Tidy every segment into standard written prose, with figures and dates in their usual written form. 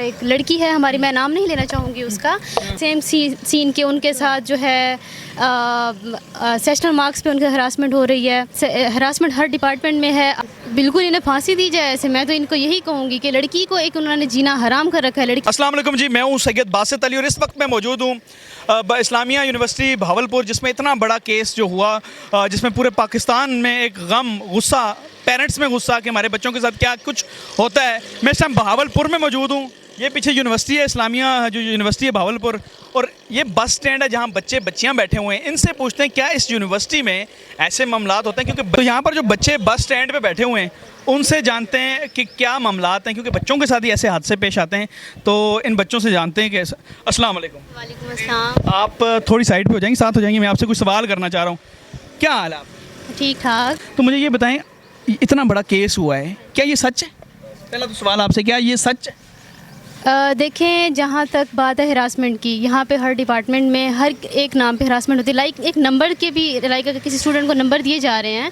एक लड़की है हमारी, मैं नाम नहीं लेना चाहूँगी उसका, सेम सीन के उनके साथ जो है सेशनल मार्क्स पे उनके हरासमेंट हो रही है। हरासमेंट हर डिपार्टमेंट में है। बिल्कुल इन्हें फांसी दी जाए ऐसे। मैं तो इनको यही कहूँगी कि लड़की को एक उन्होंने जीना हराम कर रखा है। लड़की अस्सलाम वालेकुम जी, मैं हूँ सैयद बासित अली और इस वक्त मैं मौजूद हूँ इस्लामिया यूनिवर्सिटी भावलपुर, जिसमें इतना बड़ा केस जो हुआ, जिसमें पूरे पाकिस्तान में एक गम, गुस्सा, पेरेंट्स में गुस्सा कि हमारे बच्चों के साथ क्या कुछ होता है। मैं इस टाइम भावलपुर में मौजूद हूँ। ये पीछे यूनिवर्सिटी है, इस्लामिया जो यूनिवर्सिटी है भावलपुर, और ये बस स्टैंड है जहाँ बच्चे बच्चियाँ बैठे हुए हैं। इनसे पूछते हैं क्या इस यूनिवर्सिटी में ऐसे मामलात होते हैं, क्योंकि तो यहाँ पर जो बच्चे बस स्टैंड पे बैठे हुए हैं उनसे जानते हैं कि क्या मामलात हैं, क्योंकि बच्चों के साथ ही ऐसे हादसे पेश आते हैं। तो इन बच्चों से जानते हैं कि अस्सलाम वालेकुम। वालेकुम अस्सलाम। आप थोड़ी साइड पे हो जाएंगी, साथ हो जाएंगी, मैं आपसे कुछ सवाल करना चाह रहा हूँ। क्या हाल है आप? ठीक ठाक। तो मुझे ये बताएं, इतना बड़ा केस हुआ है, क्या ये सच है? पहला तो सवाल आपसे, क्या ये सच है? देखें, जहाँ तक बात है हरासमेंट की, यहाँ पे हर डिपार्टमेंट में हर एक नाम पे हरासमेंट होती है। लाइक एक नंबर के भी, लाइक अगर किसी स्टूडेंट को नंबर दिए जा रहे हैं,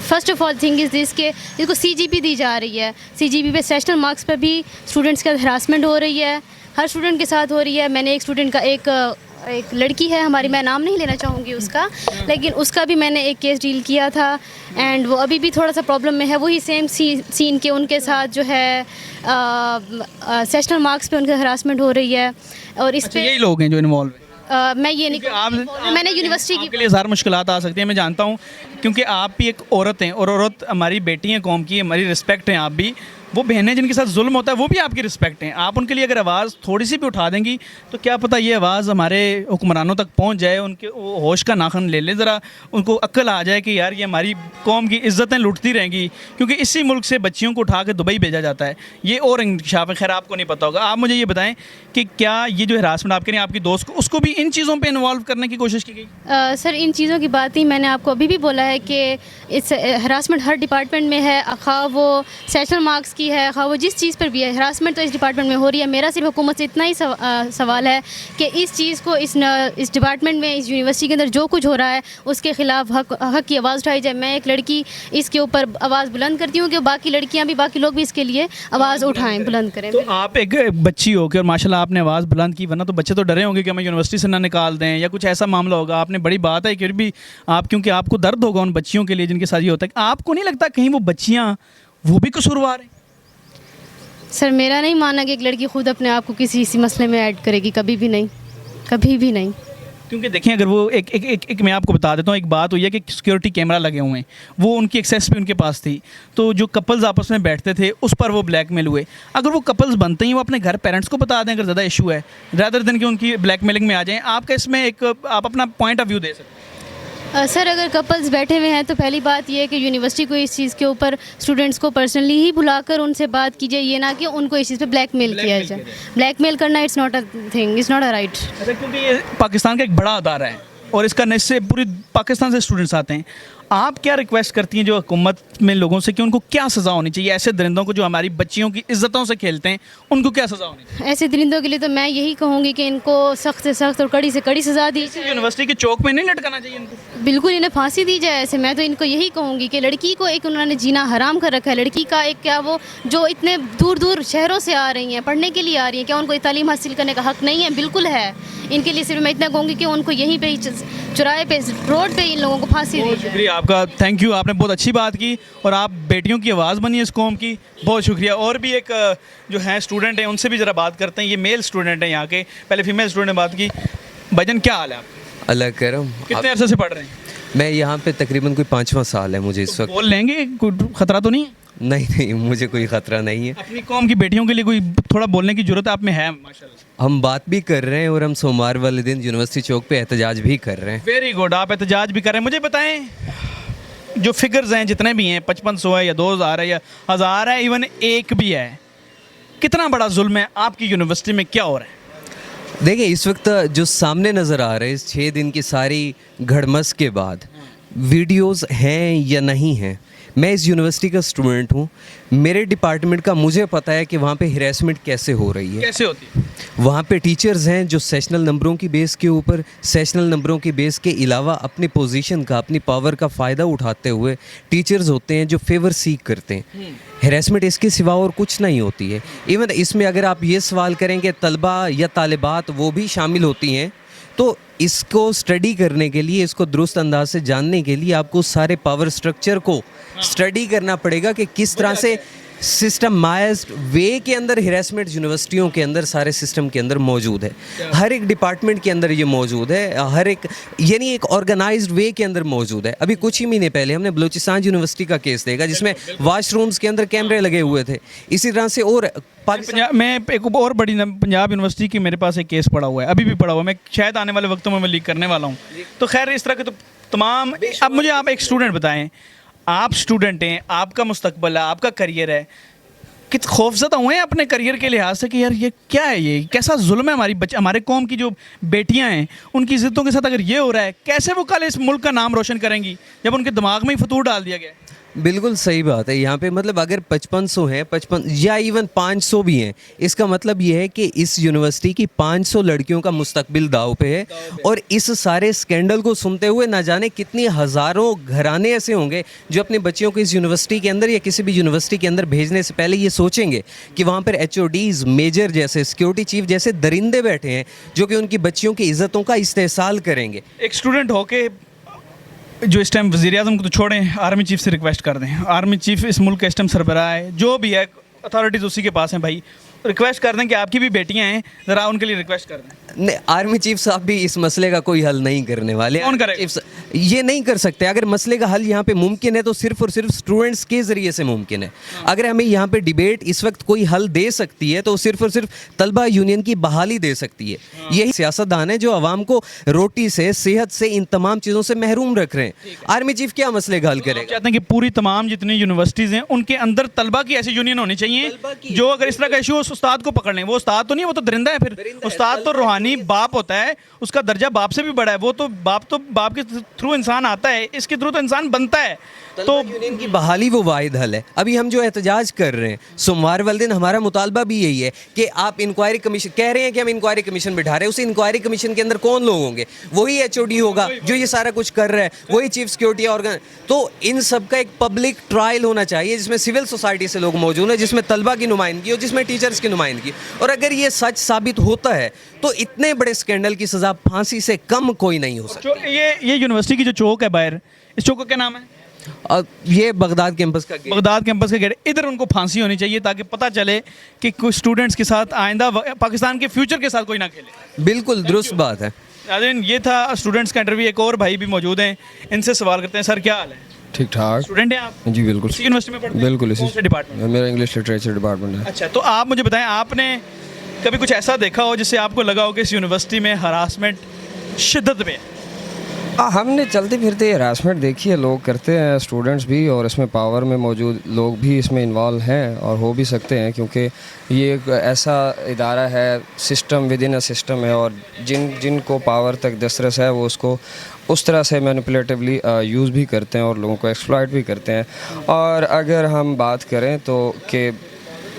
first of all thing is this के जिसको सीजीपी दी जा रही है, सीजीपी पे सेशनल मार्क्स पे भी स्टूडेंट्स का हरासमेंट हो रही है, हर स्टूडेंट के साथ हो रही है। मैंने एक स्टूडेंट का एक लड़की है हमारी, मैं नाम नहीं लेना चाहूँगी उसका, लेकिन उसका भी मैंने एक केस डील किया था एंड वो अभी भी थोड़ा सा प्रॉब्लम में है। वही सेम सीन के उनके साथ जो है सेशनल मार्क्स पे उनके हरासमेंट हो रही है। और इस पे यही लोग हैं जो इन्वॉल्व हैं? मैं ये नहीं मैंने यूनिवर्सिटी के लिए ज़्यादा मुश्किलात आ सकती हैं, मैं जानता हूँ, क्योंकि आप भी एक औरत हैं और औरत हमारी बेटी हैं कौम की, हमारी रिस्पेक्ट है। आप भी वो बहनें जिनके साथ जुल्म होता है वो भी आपकी रिस्पेक्ट हैं। आप उनके लिए अगर आवाज़ थोड़ी सी भी उठा देंगी तो क्या पता ये आवाज़ हमारे हुक्मरानों तक पहुंच जाए, उनके वो होश का नाखन ले ले, ज़रा उनको अक्ल आ जाए कि यार ये हमारी कौम की इज़्ज़तें लुटती रहेंगी, क्योंकि इसी मुल्क से बच्चियों को उठा के दुबई भेजा जाता है। ये और इंकशाफ है, खैर आपको नहीं पता होगा। आप मुझे ये बताएं कि क्या ये जो हरासमेंट आपके नहीं, आपकी दोस्त को, उसको भी इन चीज़ों पर इन्वॉल्व करने की कोशिश की गई? सर, इन चीज़ों की बात ही मैंने आपको अभी भी बोला है कि इस हरासमेंट हर डिपार्टमेंट में है, खा वो सेशनल मार्क्स की है, खा वो जिस चीज़ पर भी है, हरासमेंट तो इस डिपार्टमेंट में हो रही है। मेरा सिर्फ हुकूमत से इतना ही सवाल है कि इस चीज़ को इस डिपार्टमेंट में, इस यूनिवर्सिटी के अंदर जो कुछ हो रहा है उसके ख़िलाफ़ हक की आवाज़ उठाई जाए। मैं एक लड़की इसके ऊपर आवाज़ बुलंद करती हूँ कि बाकी लड़कियाँ भी, बाकी लोग भी इसके लिए आवाज़ उठाएँ, बुलंद करें। तो आप एक बच्ची हो के और माशाल्लाह आपने आवाज़ बुलंद की, वरना तो बच्चे तो डरे होंगे कि हमें यूनिवर्सिटी से ना निकाल दें या कुछ ऐसा मामला होगा। आपने बड़ी बात है, फिर भी आप, क्योंकि आपको दर्द होगा उन बच्चियों के लिए जिनके साथ ये होता है, आपको नहीं लगता कहीं वो बच्चियाँ वो भी कसूरवार हैं? सर, मेरा नहीं मानना कि एक लड़की खुद अपने आप को किसी इसी मसले में ऐड करेगी, कभी भी नहीं, कभी भी नहीं। क्योंकि देखें, अगर वो एक मैं आपको बता देता हूँ, एक बात हुई है कि सिक्योरिटी कैमरा लगे हुए हैं, वो उनकी एक्सेस भी उनके पास थी, तो जो कपल्स आपस में बैठते थे उस पर वो ब्लैकमेल हुए। अगर वो कपल्स बनते ही वो अपने घर पेरेंट्स को बता दें अगर ज़्यादा इशू है, रादर देन कि उनकी ब्लैकमेलिंग में आ जाएँ। आपका इसमें एक आप अपना पॉइंट ऑफ व्यू दे सकते हैं? सर, अगर कपल्स बैठे हुए हैं तो पहली बात ये है कि यूनिवर्सिटी को इस चीज़ के ऊपर स्टूडेंट्स को पर्सनली ही बुलाकर उनसे बात कीजिए, ये ना कि उनको इस चीज़ पे ब्लैकमेल किया जाए। ब्लैकमेल करना it's not a thing, it's not a right. अच्छा, क्योंकि ये पाकिस्तान का एक बड़ा अदारा है और इसका इससे पूरी पाकिस्तान से स्टूडेंट्स आते हैं। आप क्या रिक्वेस्ट करती हैं जो हुकूमत में लोगों से कि उनको क्या सज़ा होनी चाहिए? ऐसे दरिंदों को जो हमारी बच्चियों की इज्जतों से खेलते हैं उनको क्या सज़ा होनी चाहिए? ऐसे दरिंदों के लिए तो मैं यही कहूँगी कि इनको सख्त से सख्त और कड़ी से कड़ी सज़ा दी जाए। यूनिवर्सिटी के चौक में नहीं लटकाना चाहिए इनको? बिल्कुल इन्हें फांसी दी जाए ऐसे। मैं तो इनको यही कहूँगी कि लड़की को एक उन्होंने जीना हराम कर रखा है। लड़की का एक क्या, वो जो इतने दूर दूर शहरों से आ रही हैं, पढ़ने के लिए आ रही हैं, क्या उनको तालीम हासिल करने का हक़ नहीं है? बिल्कुल है। इनके लिए सिर्फ मैं इतना कहूँगी कि उनको यहीं पे ही चौराहे पे, रोड पे इन लोगों को फांसी दी जाए। शुक्रिया आपका, थैंक यू, आपने बहुत अच्छी बात की और आप बेटियों की आवाज़ बनी है इस कौम की, बहुत शुक्रिया। और भी एक जो है स्टूडेंट हैं उनसे भी ज़रा बात करते हैं। ये मेल स्टूडेंट हैं यहाँ के, पहले फीमेल स्टूडेंट ने बात की। भजन, क्या हाल है आप? अल्लाह करम। कितने अरसे से पढ़ रहे हैं? मैं यहाँ पे तकरीबन कोई 5वां साल है मुझे इस वक्त। बोल लेंगे, कोई खतरा तो नहीं है? नहीं नहीं, मुझे कोई ख़तरा नहीं है। अपनी कौम की बेटियों के लिए कोई थोड़ा बोलने की ज़रूरत आप में है माशाल्लाह। हम बात भी कर रहे हैं और हम सोमवार वाले दिन यूनिवर्सिटी चौक पे एहतजाज भी कर रहे हैं। वेरी गुड, आप एहतजाज भी कर रहे हैं। मुझे बताएं, जो फिगर्स हैं जितने भी हैं, 5500 है या 2000 है या 1000 है, इवन एक भी है, कितना बड़ा जुल्म है आपकी यूनिवर्सिटी में, क्या हो रहा है? देखिए, इस वक्त जो सामने नज़र आ रहा है, इस 6 दिन की सारी घड़मस के बाद वीडियोस हैं या नहीं हैं, मैं इस यूनिवर्सिटी का स्टूडेंट हूँ, मेरे डिपार्टमेंट का मुझे पता है कि वहाँ पे हिरेसमेंट कैसे हो रही है। कैसे होती है? वहाँ पे टीचर्स हैं जो सेशनल नंबरों की बेस के ऊपर, सेशनल नंबरों की बेस के अलावा अपनी पोजीशन का, अपनी पावर का फ़ायदा उठाते हुए टीचर्स होते हैं जो फेवर सीक करते हैं। हेरासमेंट इसके सिवा और कुछ नहीं होती है। इवन इसमें अगर आप ये सवाल करेंगे तलबा या तालिबात वो भी शामिल होती हैं, तो इसको स्टडी करने के लिए, इसको दुरुस्त अंदाज से जानने के लिए आपको सारे पावर स्ट्रक्चर को स्टडी करना पड़ेगा कि किस तरह से सिस्टमाइज्ड वे के अंदर हिरासमेंट यूनिवर्सिटियों के अंदर सारे सिस्टम के अंदर मौजूद है। हर एक डिपार्टमेंट के अंदर ये मौजूद है, हर एक यानी एक ऑर्गेनाइज्ड वे के अंदर मौजूद है। अभी कुछ ही महीने पहले हमने बलूचिस्तान यूनिवर्सिटी का केस देखा जिसमें वॉशरूम्स के अंदर कैमरे लगे हुए थे। इसी तरह से और पाकिस्तान मैं एक और बड़ी पंजाब यूनिवर्सिटी की मेरे पास एक केस पड़ा हुआ है, अभी भी पड़ा हुआ है, मैं शायद आने वाले वक्तों में मैं लीक करने वाला हूँ। तो खैर इस तरह के तो तमाम, अब मुझे आप एक स्टूडेंट बताएं, आप स्टूडेंट हैं, आपका मुस्तकबल है, आपका करियर है, कित खौफज़दा हुए हैं अपने करियर के लिहाज से कि यार ये क्या है, ये कैसा जुल्म है हमारी हमारे कौम की जो बेटियां हैं उनकी इज्जतों के साथ अगर ये हो रहा है, कैसे वो कल इस मुल्क का नाम रोशन करेंगी जब उनके दिमाग में ही फतूर डाल दिया गया है। बिल्कुल सही बात है। यहाँ पे मतलब अगर 5500 हैं, 55 या इवन 500 भी हैं, इसका मतलब ये है कि इस यूनिवर्सिटी की 500 लड़कियों का मुस्तकबिल दाव पे है। और इस सारे स्कैंडल को सुनते हुए ना जाने कितनी हज़ारों घराने ऐसे होंगे जो अपने बच्चियों को इस यूनिवर्सिटी के अंदर या किसी भी यूनिवर्सिटी के अंदर भेजने से पहले ये सोचेंगे कि वहाँ पर HODs, मेजर जैसे, सिक्योरिटी चीफ जैसे दरिंदे बैठे हैं जो कि उनकी बच्चियों की इज़्ज़तों का इस्तेहसाल करेंगे। एक स्टूडेंट होके जो इस टाइम वज़ीर-ए-आज़म को तो छोड़ें, आर्मी चीफ से रिक्वेस्ट कर दें, आर्मी चीफ इस मुल्क का इस टाइम सरबराह है, जो भी है अथॉरिटीज़ उसी के पास हैं भाई, रिक्वेस्ट कर दें कि आपकी भी बेटियां हैं, ज़रा उनके लिए रिक्वेस्ट कर दें। नहीं, आर्मी चीफ साहब भी इस मसले का कोई हल नहीं करने वाले। कौन करेगा? ये नहीं कर सकते। अगर मसले का हल यहाँ पे मुमकिन है तो सिर्फ और सिर्फ स्टूडेंट्स के ज़रिए से मुमकिन है। अगर हमें यहाँ पे डिबेट इस वक्त कोई हल दे सकती है तो सिर्फ और सिर्फ तलबा यूनियन की बहाली दे सकती है। यही सियासतदान है जो आवाम को रोटी से, सेहत से, इन तमाम चीज़ों से महरूम रख रहे हैं। आर्मी चीफ क्या मसले का हल करेगा? चाहते हैं कि पूरी तमाम जितनी यूनिवर्सिटीज़ हैं उनके अंदर तलबा की ऐसी यूनियन होनी चाहिए जो अगर इस तरह का इशू उस उस्ताद को पकड़ लें। वो उस्ताद तो नहीं, वो तो दरिंदा है। फिर उस्ताद तो रूहानी बाप होता है, उसका दर्जा बाप से भी बड़ा है। वो तो बाप के थ्रू इंसान आता है, इसके थ्रू तो इंसान बनता है। तो यूनियन की बहाली वो वाहिद हल है। अभी हम जो एहतजाज कर रहे हैं सोमवार वाले दिन, हमारा मुतालबा भी यही है कि आप इंक्वायरी कमीशन, कह रहे हैं कि हम इंक्वायरी कमीशन बिठा रहे हैं, उस इंक्वायरी कमीशन के अंदर कौन लोग होंगे? वही HOD होगा जो ये सारा कुछ कर रहा है, वही चीफ सिक्योरिटी ऑर्गन। तो इन सब का एक पब्लिक ट्रायल होना चाहिए जिसमें सिविल सोसाइटी से लोग मौजूद हैं, जिसमें तलबा की नुमाइंदगी हो, जिसमें टीचर्स की नुमाइंदगी। और अगर ये सच साबित होता है तो इतने बड़े स्कैंडल की सज़ा फांसी से कम कोई नहीं हो सकती। ये यूनिवर्सिटी की जो चौक है बाहर, इस चौक का क्या नाम है? और ये बगदाद कैंपस का गेट। बगदाद कैंपस का गेट, इधर उनको फांसी होनी चाहिए ताकि पता चले कि कुछ स्टूडेंट्स के साथ आइंदा पाकिस्तान के फ्यूचर के साथ कोई ना खेले। बिल्कुल दुरुस्त बात है। नाज़रीन, ये था स्टूडेंट्स का इंटरव्यू। एक और भाई भी मौजूद हैं, इनसे सवाल करते हैं। सर क्या हाल है? ठीक ठाक। स्टूडेंट हैं आप? जी बिल्कुल। इसी यूनिवर्सिटी में पढ़ते हैं? बिल्कुल इसी कौन से डिपार्टमेंट? मेरा इंग्लिश लिटरेचर डिपार्टमेंट है। अच्छा, तो आप मुझे बताएं, आपने कभी कुछ ऐसा देखा हो जिससे आपको लगा हो कि इस यूनिवर्सिटी में हरासमेंट शिद्दत में है? हमने चलते फिरते हरासमेंट देखी है, लोग करते हैं, स्टूडेंट्स भी, और इसमें पावर में मौजूद लोग भी इसमें इन्वॉल्व हैं और हो भी सकते हैं, क्योंकि ये एक ऐसा इदारा है, system with in a system है, और जिनको पावर तक दस्तरस है वो उसको उस तरह से मैनिपुलेटिवली यूज़ भी करते हैं और लोगों को एक्सप्लॉइट भी करते हैं। और अगर हम बात करें तो कि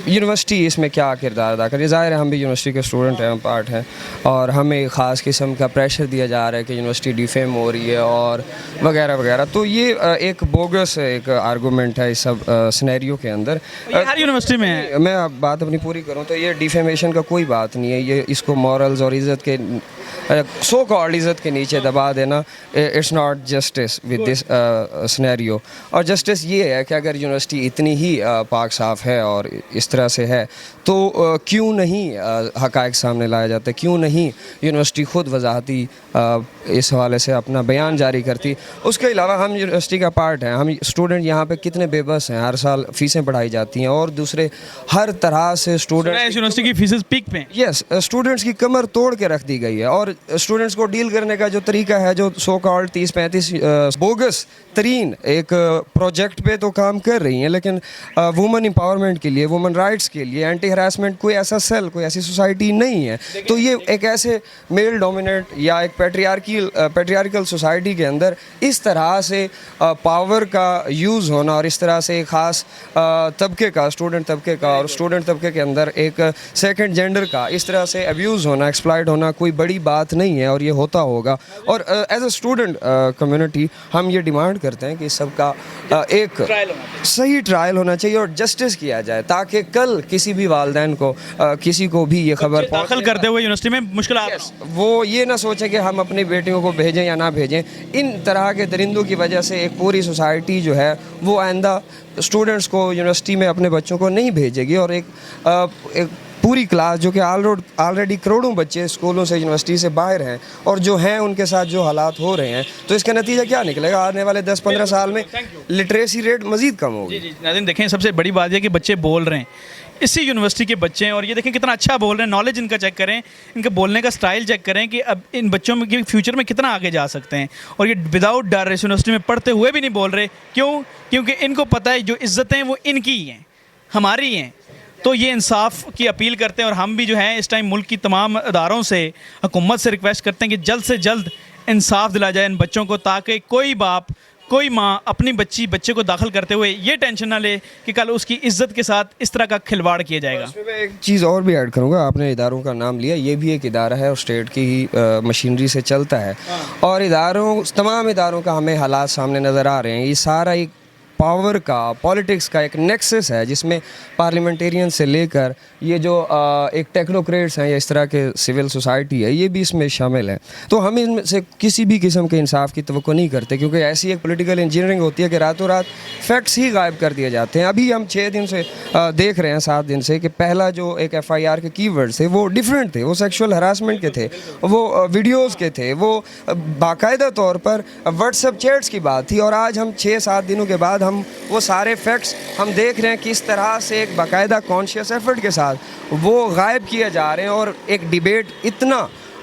यूनिवर्सिटी इसमें क्या किरदार अदा करे, ज़ाहिर है हम भी यूनिवर्सिटी के स्टूडेंट हैं, हम पार्ट हैं, और हमें ख़ास किस्म का प्रेशर दिया जा रहा है कि यूनिवर्सिटी डिफेम हो रही है और वगैरह वगैरह। तो ये एक बोगस एक आर्गूमेंट है इस सब सिनेरियो के अंदर। ये हर यूनिवर्सिटी में है। मैं अब बात अपनी पूरी करूं तो ये डिफेमेशन का कोई बात नहीं है, ये इसको मॉरल्स और इज़्ज़त के सो कॉल्ड इज़्ज़त के नीचे दबा देना, it's not justice with this scenario. और जस्टिस ये है कि अगर यूनिवर्सिटी इतनी ही पाक साफ़ है और इस तरह से है तो क्यों नहीं हक़ाइक़ सामने लाया जाता, क्यों नहीं यूनिवर्सिटी ख़ुद वजाहती इस हवाले से अपना बयान जारी करती। उसके अलावा हम यूनिवर्सिटी का पार्ट हैं, हम स्टूडेंट यहाँ पे कितने बेबस हैं, हर साल फ़ीसें बढ़ाई जाती हैं और दूसरे हर तरह से स्टूडेंट यूनिवर्सिटी की फीसेस पीक पे। यस, स्टूडेंट्स की कमर तोड़ के रख दी गई है। और और स्टूडेंट्स को डील करने का जो तरीका है, जो सो कॉल्ड 30-35 बोगस तरीन एक प्रोजेक्ट पे तो काम कर रही हैं, लेकिन वुमेन एम्पावरमेंट के लिए, वुमेन राइट्स के लिए, एंटी हरासमेंट कोई ऐसा सेल, कोई ऐसी सोसाइटी नहीं है। तो ये एक ऐसे मेल डोमिनेट या एक पैट्रियार्कल सोसाइटी के अंदर इस तरह से पावर का यूज़ होना और इस तरह से एक ख़ास तबके का, स्टूडेंट तबके का, और स्टूडेंट तबके के अंदर एक सेकंड जेंडर का इस तरह से अब्यूज़ होना, एक्सप्लॉइट होना कोई बड़ी बात नहीं है, और ये होता होगा। और एज अ स्टूडेंट कम्युनिटी हम ये डिमांड करते हैं कि सबका एक सही ट्रायल होना चाहिए और जस्टिस किया जाए, ताकि कल किसी भी वालिदैन को, किसी को भी ये खबर दाखिल करते हुए यूनिवर्सिटी में मुश्किल वो ये ना सोचे कि हम अपनी बेटियों को भेजें या ना भेजें। इन तरह के दरिंदों की वजह से एक पूरी सोसाइटी जो है वो आइंदा स्टूडेंट्स को यूनिवर्सिटी में अपने बच्चों को नहीं भेजेगी, और एक पूरी क्लास जो कि ऑलरेडी करोड़ों बच्चे स्कूलों से, यूनिवर्सिटी से बाहर हैं, और जो हैं उनके साथ जो हालात हो रहे हैं, तो इसका नतीजा क्या निकलेगा? आने वाले 10-15 साल में लिटरेसी रेट मज़ीद कम होगी। जी नाज़रीन, देखें सबसे बड़ी बात यह कि बच्चे बोल रहे हैं, इसी यूनिवर्सिटी के बच्चे हैं, और ये देखें कितना अच्छा बोल रहे हैं। नॉलेज इनका चेक करें, इनके बोलने का स्टाइल चेक करें कि अब इन बच्चों में फ्यूचर में कितना आगे जा सकते हैं, और ये विदाउट डर इस यूनिवर्सिटी में पढ़ते हुए भी नहीं बोल रहे। क्यों? क्योंकि इनको पता है जो इज़्ज़तें हैं वो इनकी ही हैं, हमारी हैं। तो ये इंसाफ की अपील करते हैं, और हम भी जो है इस टाइम मुल्क की तमाम अदारों से, हुकूमत से रिक्वेस्ट करते हैं कि जल्द से जल्द इंसाफ दिलाया जाए इन बच्चों को, ताकि कोई बाप, कोई माँ अपनी बच्चे को दाखिल करते हुए ये टेंशन ना ले कि कल उसकी इज्जत के साथ इस तरह का खिलवाड़ किया जाएगा। मैं एक चीज़ और भी ऐड करूँगा, आपने इदारों का नाम लिया, ये भी एक इदारा है और स्टेट की ही मशीनरी से चलता है, और तमाम इदारों का हमें हालात सामने नज़र आ रहे हैं। ये सारा एक पावर का, पॉलिटिक्स का एक नेक्सस है, जिसमें पार्लियामेंटेरियन से लेकर ये जो एक टेक्नोक्रेट्स हैं या इस तरह के सिविल सोसाइटी है, ये भी इसमें शामिल है। तो हम इनमें से किसी भी किस्म के इंसाफ की तवक्को नहीं करते, क्योंकि ऐसी एक पॉलिटिकल इंजीनियरिंग होती है कि रातों रात फैक्ट्स ही गायब कर दिए जाते हैं। अभी हम 6 दिन से देख रहे हैं, 7 दिन से, कि पहला जो एक FIR के कीवर्ड्स थे वो डिफरेंट थे, वो सेक्शुअल हरासमेंट के थे, वो वीडियोज़ के थे, वो बाकायदा तौर पर व्हाट्सएप चैट्स की बात थी। और आज हम 6-7 दिनों के बाद हम वो सारे फैक्ट्स हम देख रहे हैं कि इस तरह से एक बाकायदा कॉन्शियस एफर्ट के साथ वो गायब किए जा रहे हैं, और एक डिबेट इतना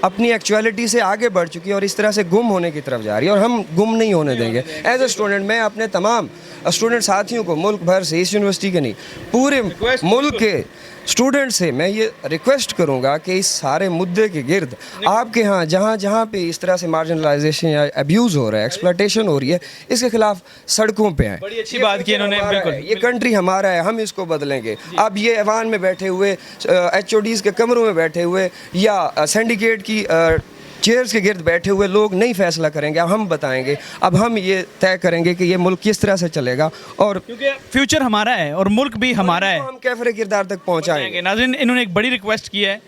अपनी एक्चुअलिटी से आगे बढ़ चुकी है और इस तरह से गुम होने की तरफ जा रही है, और हम गुम नहीं होने देंगे। एज ए स्टूडेंट मैं अपने तमाम स्टूडेंट साथियों को, मुल्क भर से, इस यूनिवर्सिटी के नहीं, पूरे मुल्क के स्टूडेंट से मैं ये रिक्वेस्ट करूँगा कि इस सारे मुद्दे के गिर्द आपके यहाँ जहाँ पे इस तरह से मार्जिनलाइजेशन या अब्यूज़ हो रहा है, एक्सप्लॉयटेशन हो रही है, इसके खिलाफ सड़कों पे आए। बड़ी अच्छी बात की इन्होंने, बिल्कुल। ये कंट्री हमारा है, हम इसको बदलेंगे। अब ये ऐवान में बैठे हुए, HODs के कमरों में बैठे हुए, या सिंडिकेट की चेयर्स के गिर्द बैठे हुए लोग नहीं फैसला करेंगे, अब हम बताएंगे, अब हम ये तय करेंगे कि ये मुल्क किस तरह से चलेगा, और क्योंकि फ्यूचर हमारा है और मुल्क भी हमारा है, हम कैफरे किरदार तक पहुंचाएंगे। नाज़रीन, इन्होंने एक बड़ी रिक्वेस्ट की है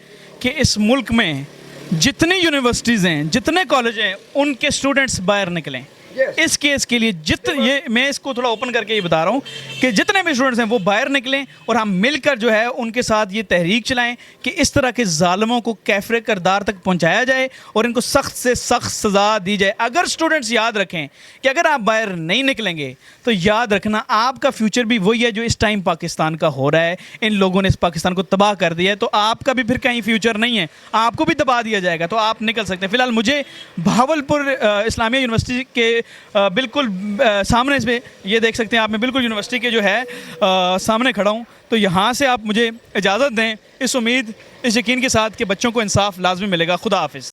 कि इस मुल्क में जितनी यूनिवर्सिटीज़ हैं, जितने कॉलेज हैं, उनके स्टूडेंट्स बाहर निकलें। इस केस के लिए ये मैं इसको थोड़ा ओपन करके ये बता रहा हूँ कि जितने भी स्टूडेंट्स हैं वो बाहर निकलें, और हम मिलकर जो है उनके साथ ये तहरीक चलाएं कि इस तरह के ज़ालिमों को कैफरे किरदार तक पहुँचाया जाए और इनको सख्त से सख्त सज़ा दी जाए। अगर स्टूडेंट्स याद रखें कि अगर आप बाहर नहीं निकलेंगे तो याद रखना आपका फ्यूचर भी वही है जो इस टाइम पाकिस्तान का हो रहा है। इन लोगों ने इस पाकिस्तान को तबाह कर दिया है, तो आपका भी फिर कहीं फ्यूचर नहीं है, आपको भी दबा दिया जाएगा, तो आप निकल सकते हैं। फ़िलहाल मुझे भावलपुर इस्लामिया यूनिवर्सिटी के बिल्कुल सामने इसमें ये देख सकते हैं आप, मैं बिल्कुल यूनिवर्सिटी के जो है सामने खड़ा हूँ, तो यहाँ से आप मुझे इजाज़त दें इस उम्मीद, इस यकीन के साथ कि बच्चों को इंसाफ लाजमी मिलेगा। खुदा हाफिज़।